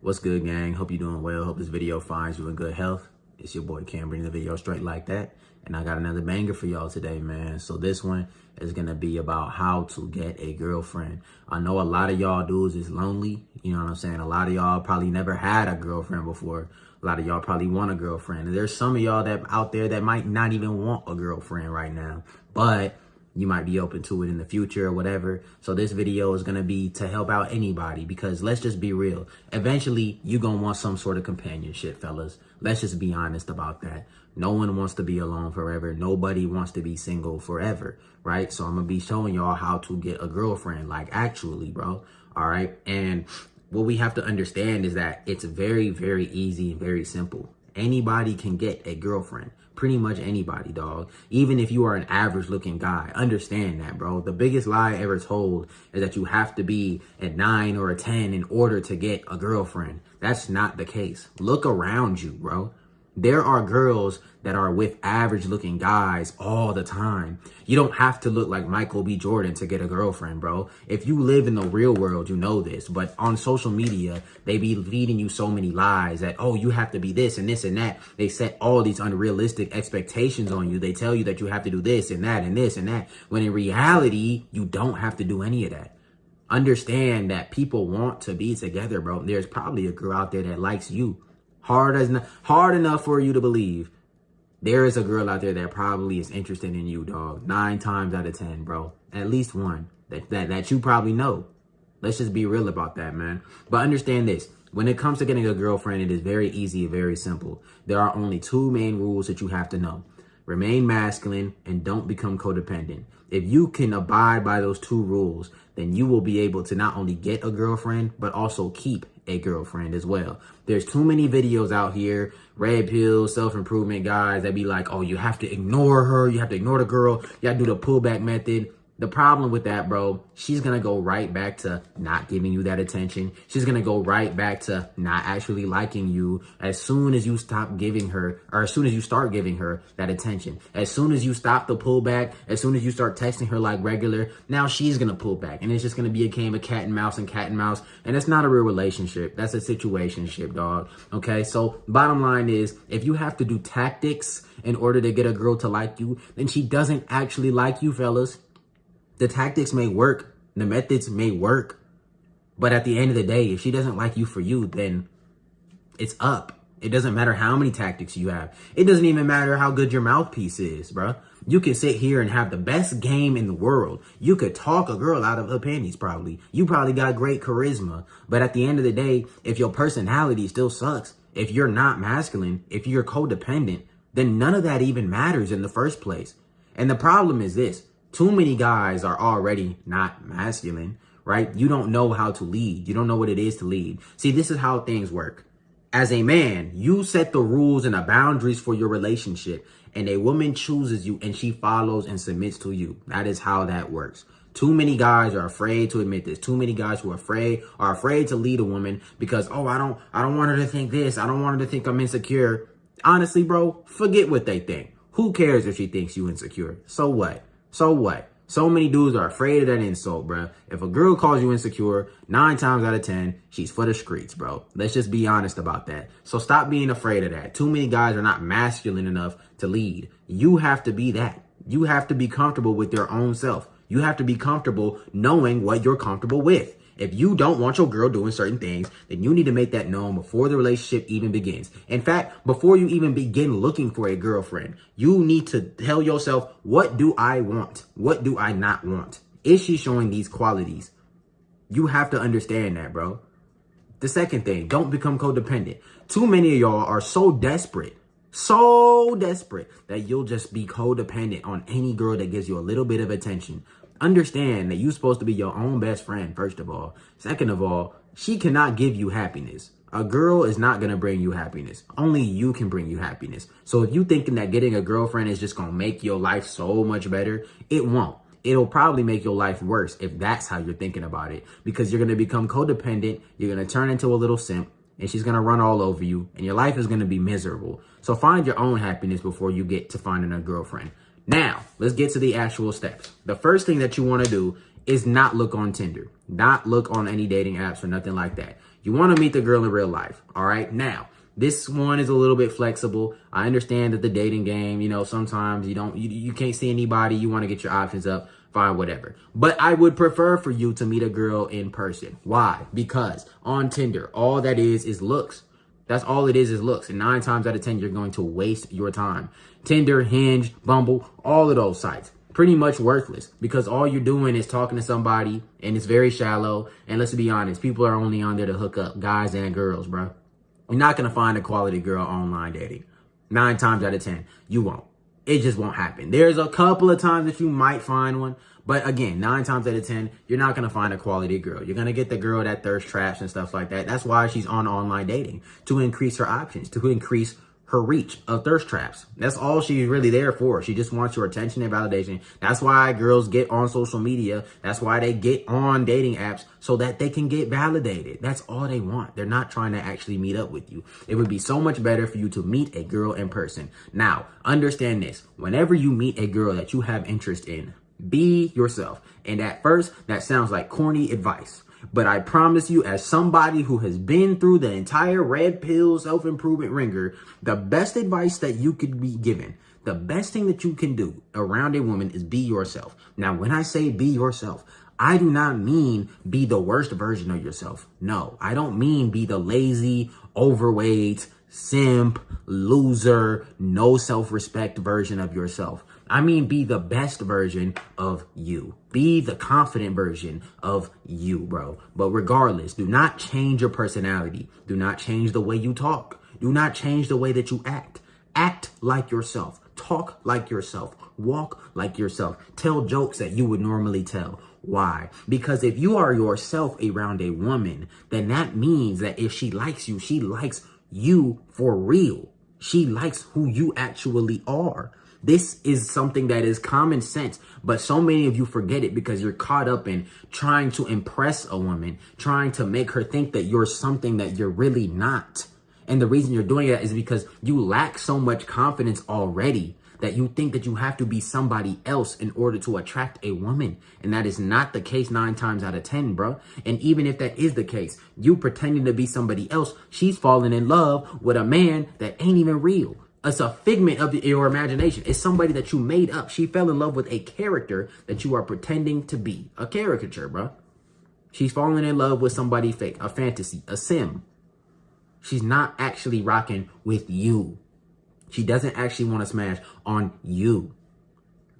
What's good, gang? Hope you're doing well. Hope this video finds you in good health. It's your boy Cam bringing the video straight like that. And I got another banger for y'all today, man. So this one is going to be about how to get a girlfriend. I know a lot of y'all dudes is lonely. You know what I'm saying? A lot of y'all probably never had a girlfriend before. A lot of y'all probably want a girlfriend. And there's some of y'all that out there that might not even want a girlfriend right now. But you might be open to it in the future or whatever. So this video is going to be to help out anybody, because let's just be real. Eventually, you're going to want some sort of companionship, fellas. Let's just be honest about that. No one wants to be alone forever. Nobody wants to be single forever, right? So I'm going to be showing y'all how to get a girlfriend, like actually, bro. All right. And what we have to understand is that it's very, very easy, very simple. Anybody can get a girlfriend. Pretty much anybody, dog. Even if you are an average looking guy, understand that, bro. The biggest lie ever told is that you have to be a 9 or a 10 in order to get a girlfriend. That's not the case. Look around you, bro. There are girls that are with average looking guys all the time. You don't have to look like Michael B. Jordan to get a girlfriend, bro. If you live in the real world, you know this. But on social media, they be feeding you so many lies that, oh, you have to be this and this and that. They set all these unrealistic expectations on you. They tell you that you have to do this and that and this and that. When in reality, you don't have to do any of that. Understand that people want to be together, bro. There's probably a girl out there that likes you. Hard enough for you to believe. There is a girl out there that probably is interested in you, dog. 9 times out of 10, bro. At least one that you probably know. Let's just be real about that, man. But understand this. When it comes to getting a girlfriend, it is very easy, very simple. There are only 2 main rules that you have to know. Remain masculine and don't become codependent. If you can abide by those 2 rules, then you will be able to not only get a girlfriend, but also keep a girlfriend as well. There's too many videos out here, red pill, self-improvement guys that be like, oh, you have to ignore her. You have to ignore the girl. You got to do the pullback method. The problem with that, bro, she's going to go right back to not giving you that attention. She's going to go right back to not actually liking you as soon as you stop giving her, or as soon as you start giving her that attention. As soon as you stop the pullback, as soon as you start texting her like regular, now she's going to pull back. And it's just going to be a game of cat and mouse and cat and mouse. And it's not a real relationship. That's a situationship, dog. Okay, so bottom line is, if you have to do tactics in order to get a girl to like you, then she doesn't actually like you, fellas. The tactics may work, the methods may work, but at the end of the day, if she doesn't like you for you, then it's up. It doesn't matter how many tactics you have. It doesn't even matter how good your mouthpiece is, bro. You can sit here and have the best game in the world. You could talk a girl out of her panties, probably. You probably got great charisma, but at the end of the day, if your personality still sucks, if you're not masculine, if you're codependent, then none of that even matters in the first place. And the problem is this. Too many guys are already not masculine, right? You don't know how to lead. You don't know what it is to lead. See, this is how things work. As a man, you set the rules and the boundaries for your relationship, and a woman chooses you and she follows and submits to you. That is how that works. Too many guys are afraid to admit this. Too many guys who are afraid to lead a woman because, oh, I don't want her to think this. I don't want her to think I'm insecure. Honestly, bro, forget what they think. Who cares if she thinks you insecure? So what? So what? So many dudes are afraid of that insult, bro. If a girl calls you insecure, 9 times out of 10, she's for the streets, bro. Let's just be honest about that. So stop being afraid of that. Too many guys are not masculine enough to lead. You have to be that. You have to be comfortable with your own self. You have to be comfortable knowing what you're comfortable with. If you don't want your girl doing certain things, then you need to make that known before the relationship even begins. In fact, before you even begin looking for a girlfriend, you need to tell yourself, what do I want? What do I not want? Is she showing these qualities? You have to understand that, bro. The second thing, don't become codependent. Too many of y'all are so desperate that you'll just be codependent on any girl that gives you a little bit of attention. Understand that you're supposed to be your own best friend, first of all. Second of all, she cannot give you happiness. A girl is not going to bring you happiness. Only you can bring you happiness. So if you're thinking that getting a girlfriend is just going to make your life so much better, it won't. It'll probably make your life worse if that's how you're thinking about it, because you're going to become codependent. You're going to turn into a little simp, and she's going to run all over you, and your life is going to be miserable. So find your own happiness before you get to finding a girlfriend. Now, let's get to the actual steps. The first thing that you want to do is not look on Tinder, not look on any dating apps or nothing like that. You want to meet the girl in real life. All right. Now, this one is a little bit flexible. I understand that the dating game, you know, sometimes you can't see anybody. You want to get your options up. Fine, whatever. But I would prefer for you to meet a girl in person. Why? Because on Tinder, all that is looks. That's all it is looks. And 9 times out of 10, you're going to waste your time. Tinder, Hinge, Bumble, all of those sites. Pretty much worthless, because all you're doing is talking to somebody and it's very shallow. And let's be honest, people are only on there to hook up, guys and girls, bro. You're not going to find a quality girl online dating. 9 times out of 10, you won't. It just won't happen. There's a couple of times that you might find one. But again, 9 times out of 10, you're not going to find a quality girl. You're going to get the girl that thirst traps and stuff like that. That's why she's on online dating, to increase her options, to increase her reach of thirst traps. That's all she's really there for. She just wants your attention and validation. That's why girls get on social media. That's why they get on dating apps, so that they can get validated. That's all they want. They're not trying to actually meet up with you. It would be so much better for you to meet a girl in person. Now, understand this. Whenever you meet a girl that you have interest in, be yourself. And at first, that sounds like corny advice. But I promise you, as somebody who has been through the entire red pill self-improvement ringer, the best advice that you could be given, the best thing that you can do around a woman is be yourself. Now, when I say be yourself, I do not mean be the worst version of yourself. No, I don't mean be the lazy, overweight, simp, loser, no self-respect version of yourself. I mean, be the best version of you. Be the confident version of you, bro. But regardless, do not change your personality. Do not change the way you talk. Do not change the way that you act. Act like yourself. Talk like yourself. Walk like yourself. Tell jokes that you would normally tell. Why? Because if you are yourself around a woman, then that means that if she likes you, she likes you for real. She likes who you actually are. This is something that is common sense, but so many of you forget it because you're caught up in trying to impress a woman, trying to make her think that you're something that you're really not. And the reason you're doing that is because you lack so much confidence already that you think that you have to be somebody else in order to attract a woman. And that is not the case 9 times out of 10, bro. And even if that is the case, you pretending to be somebody else, she's falling in love with a man that ain't even real. It's a figment of your imagination. It's somebody that you made up. She fell in love with a character that you are pretending to be. A caricature, bro. She's falling in love with somebody fake, a fantasy, a sim. She's not actually rocking with you. She doesn't actually want to smash on you.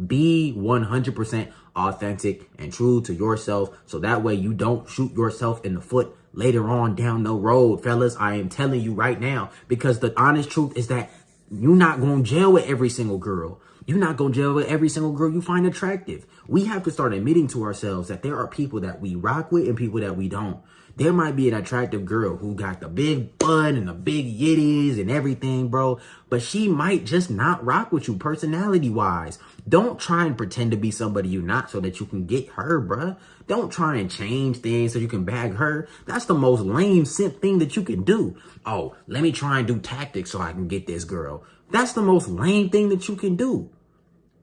Be 100% authentic and true to yourself, so that way you don't shoot yourself in the foot later on down the road, fellas. I am telling you right now, because the honest truth is that you're not going to jail with every single girl. You're not going to jail with every single girl you find attractive. We have to start admitting to ourselves that there are people that we rock with and people that we don't. There might be an attractive girl who got the big butt and the big yitties and everything, bro. But she might just not rock with you personality-wise. Don't try and pretend to be somebody you're not so that you can get her, bro. Don't try and change things so you can bag her. That's the most lame simp thing that you can do. Oh, let me try and do tactics so I can get this girl. That's the most lame thing that you can do.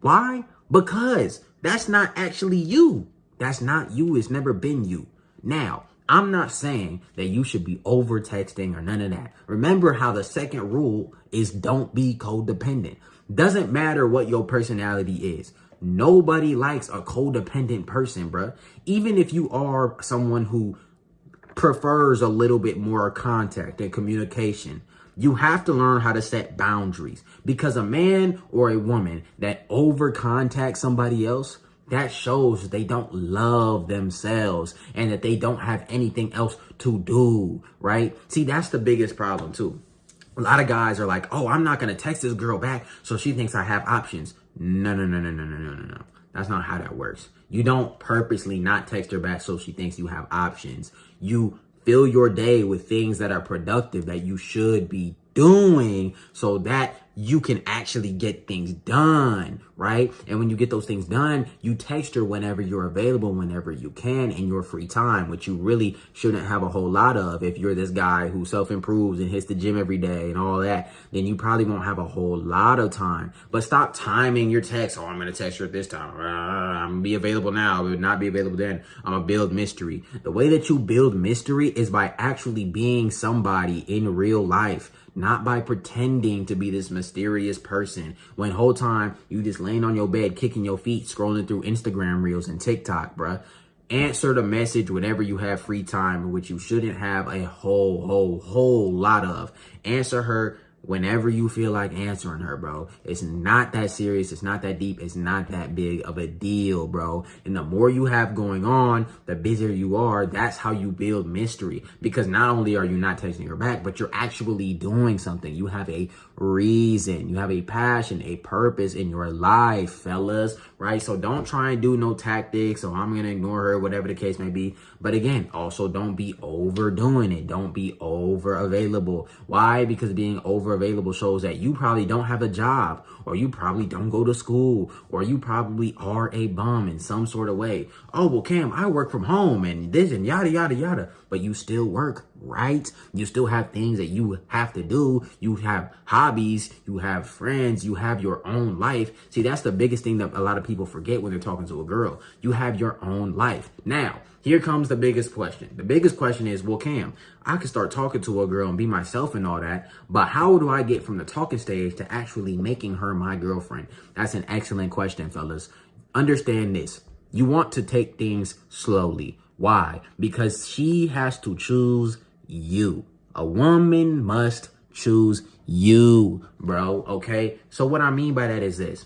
Why? Because that's not actually you. That's not you. It's never been you. Now, I'm not saying that you should be over texting or none of that. Remember how the second rule is don't be codependent. Doesn't matter what your personality is. Nobody likes a codependent person, bruh. Even if you are someone who prefers a little bit more contact and communication, you have to learn how to set boundaries, because a man or a woman that over contacts somebody else, that shows they don't love themselves and that they don't have anything else to do, right? See, that's the biggest problem too. A lot of guys are like, oh, I'm not going to text this girl back so she thinks I have options. No. That's not how that works. You don't purposely not text her back so she thinks you have options. You fill your day with things that are productive that you should be doing so that you can actually get things done, right? And when you get those things done, you text her whenever you're available, whenever you can in your free time, which you really shouldn't have a whole lot of. If you're this guy who self-improves and hits the gym every day and all that, then you probably won't have a whole lot of time. But stop timing your text. Oh, I'm going to text her at this time. I'm going to be available now. I will not be available then. I'm going to build mystery. The way that you build mystery is by actually being somebody in real life, not by pretending to be this mysterious person when whole time you just laying on your bed, kicking your feet, scrolling through Instagram reels and TikTok, bruh. Answer the message whenever you have free time, which you shouldn't have a whole lot of. Answer her whenever you feel like answering her, bro. It's not that serious. It's not that deep. It's not that big of a deal, bro. And the more you have going on, the busier you are. That's how you build mystery. Because not only are you not texting her back, but you're actually doing something. You have a reason. You have a passion, a purpose in your life, fellas, right? So don't try and do no tactics or I'm going to ignore her, whatever the case may be. But again, also don't be overdoing it. Don't be over available. Why? Because being over available shows that you probably don't have a job, or you probably don't go to school, or you probably are a bum in some sort of way. Oh, well, Cam, I work from home and this and yada, yada, yada. But you still work, right? You still have things that you have to do. You have hobbies, you have friends, you have your own life. See, that's the biggest thing that a lot of people forget when they're talking to a girl. You have your own life. Now, here comes the biggest question. The biggest question is, well, Cam, I can start talking to a girl and be myself and all that, but how do I get from the talking stage to actually making her my girlfriend? That's an excellent question, fellas. Understand this. You want to take things slowly. Why? Because she has to choose you. A woman must choose you, bro. Okay? So what I mean by that is this.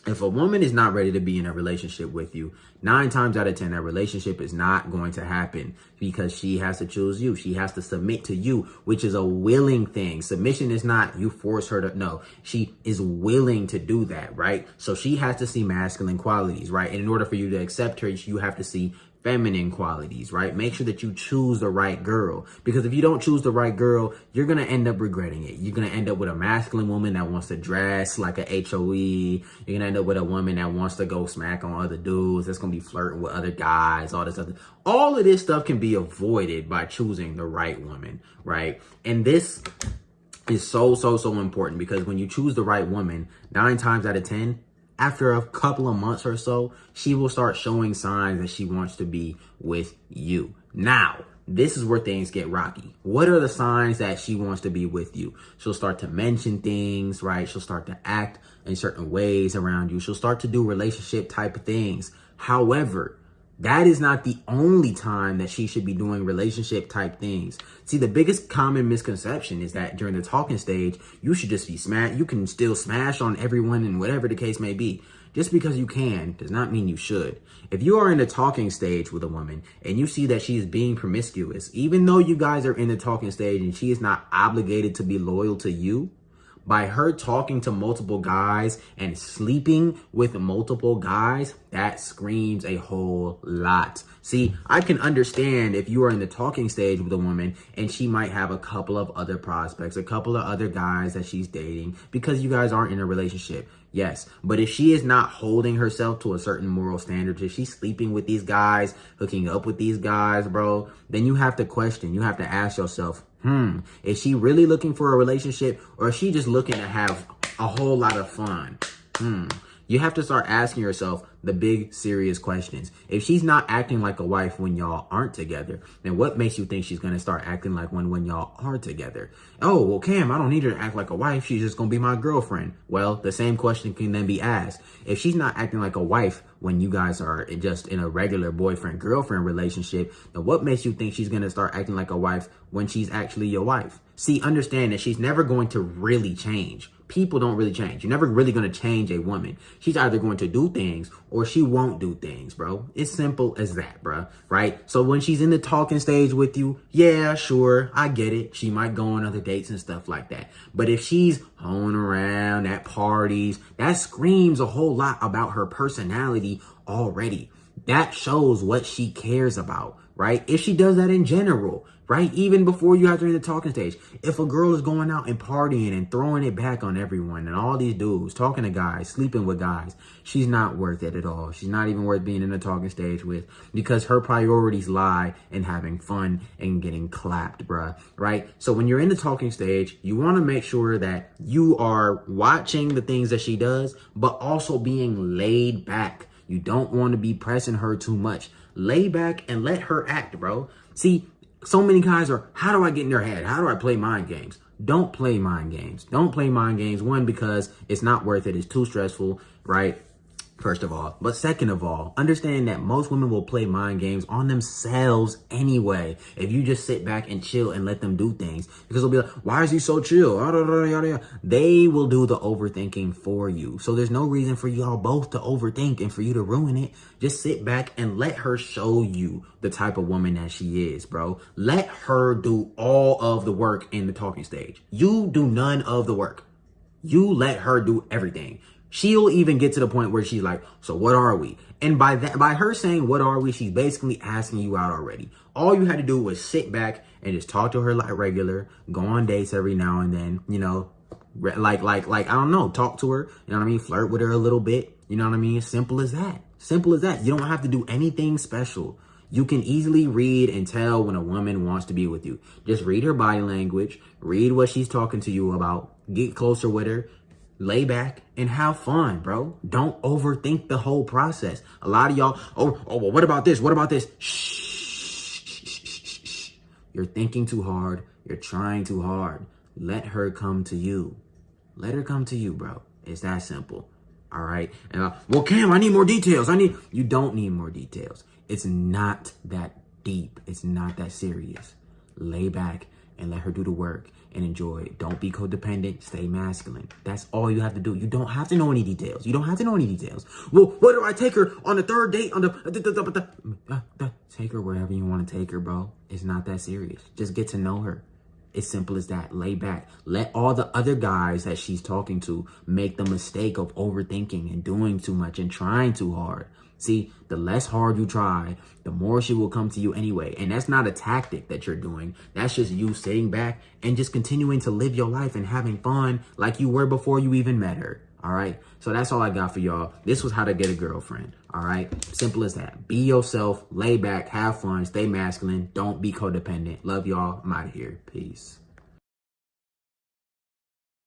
If a woman is not ready to be in a relationship with you, 9 times out of 10, that relationship is not going to happen because she has to choose you. She has to submit to you, which is a willing thing. Submission is not you force her to, no, she is willing to do that, right? So she has to see masculine qualities, right? And in order for you to accept her, you have to see feminine qualities, right? Make sure that you choose the right girl, because if you don't choose the right girl, you're going to end up regretting it. You're going to end up with a masculine woman that wants to dress like a HOE. You're going to end up with a woman that wants to go smack on other dudes. That's going to be flirting with other guys, all this other. All of this stuff can be avoided by choosing the right woman, right? And this is so important, because when you choose the right woman, 9 times out of 10, after a couple of months or so, she will start showing signs that she wants to be with you. Now, this is where things get rocky. What are the signs that she wants to be with you? She'll start to mention things, right? She'll start to act in certain ways around you. She'll start to do relationship type of things. However, that is not the only time that she should be doing relationship type things. See, the biggest common misconception is that during the talking stage, you should just be you can still smash on everyone and whatever the case may be. Just because you can does not mean you should. If you are in the talking stage with a woman and you see that she is being promiscuous, even though you guys are in the talking stage and she is not obligated to be loyal to you, by her talking to multiple guys and sleeping with multiple guys, that screams a whole lot. See, I can understand if you are in the talking stage with a woman and she might have a couple of other prospects, a couple of other guys that she's dating because you guys aren't in a relationship. Yes, but if she is not holding herself to a certain moral standard, if she's sleeping with these guys, hooking up with these guys, bro, then you have to question, you have to ask yourself, is she really looking for a relationship, or is she just looking to have a whole lot of fun? You have to start asking yourself the big, serious questions. If she's not acting like a wife when y'all aren't together, then what makes you think she's going to start acting like one when y'all are together? Oh, well, Cam, I don't need her to act like a wife. She's just going to be my girlfriend. Well, the same question can then be asked. If she's not acting like a wife when you guys are just in a regular boyfriend-girlfriend relationship, then what makes you think she's going to start acting like a wife when she's actually your wife? See, understand that she's never going to really change. People don't really change. You're never really going to change a woman. She's either going to do things or she won't do things, bro. It's simple as that, bro. Right? So when she's in the talking stage with you, yeah, sure, I get it. She might go on other dates and stuff like that. But if she's hoeing around at parties, that screams a whole lot about her personality already. That shows what she cares about, right? If she does that in general, right? Even before you have to in the talking stage. If a girl is going out and partying and throwing it back on everyone and all these dudes, talking to guys, sleeping with guys, she's not worth it at all. She's not even worth being in the talking stage with, because her priorities lie in having fun and getting clapped, bruh, right? So when you're in the talking stage, you want to make sure that you are watching the things that she does, but also being laid back. You don't want to be pressing her too much. Lay back and let her act, bro. See, so many guys are, how do I get in their head? How do I play mind games? Don't play mind games. Don't play mind games. One, because it's not worth it. It's too stressful, right? First of all. But second of all, understand that most women will play mind games on themselves anyway. If you just sit back and chill and let them do things, because they'll be like, why is he so chill? They will do the overthinking for you. So there's no reason for y'all both to overthink and for you to ruin it. Just sit back and let her show you the type of woman that she is, bro. Let her do all of the work in the talking stage. You do none of the work. You let her do everything. She'll even get to the point where she's like, so what are we? And by her saying, what are we? She's basically asking you out already. All you had to do was sit back and just talk to her like regular, go on dates every now and then, you know, like, I don't know, talk to her, you know what I mean? Flirt with her a little bit, you know what I mean? Simple as that. Simple as that. You don't have to do anything special. You can easily read and tell when a woman wants to be with you. Just read her body language, read what she's talking to you about, get closer with her, lay back and have fun, bro. Don't overthink the whole process. A lot of y'all, well, what about this? What about this? Shh. You're thinking too hard. You're trying too hard. Let her come to you. Let her come to you, bro. It's that simple. All right. And well, Cam, I need more details. You don't need more details. It's not that deep. It's not that serious. Lay back and let her do the work and enjoy it. Don't be codependent. Stay masculine. That's all you have to do. You don't have to know any details. You don't have to know any details. Well, what do I take her on the third date? Take her wherever you want to take her, bro. It's not that serious. Just get to know her. It's simple as that. Lay back. Let all the other guys that she's talking to make the mistake of overthinking and doing too much and trying too hard. See, the less hard you try, the more she will come to you anyway. And that's not a tactic that you're doing. That's just you sitting back and just continuing to live your life and having fun like you were before you even met her. All right. So that's all I got for y'all. This was how to get a girlfriend. All right. Simple as that. Be yourself, lay back, have fun, stay masculine. Don't be codependent. Love y'all. I'm out of here. Peace.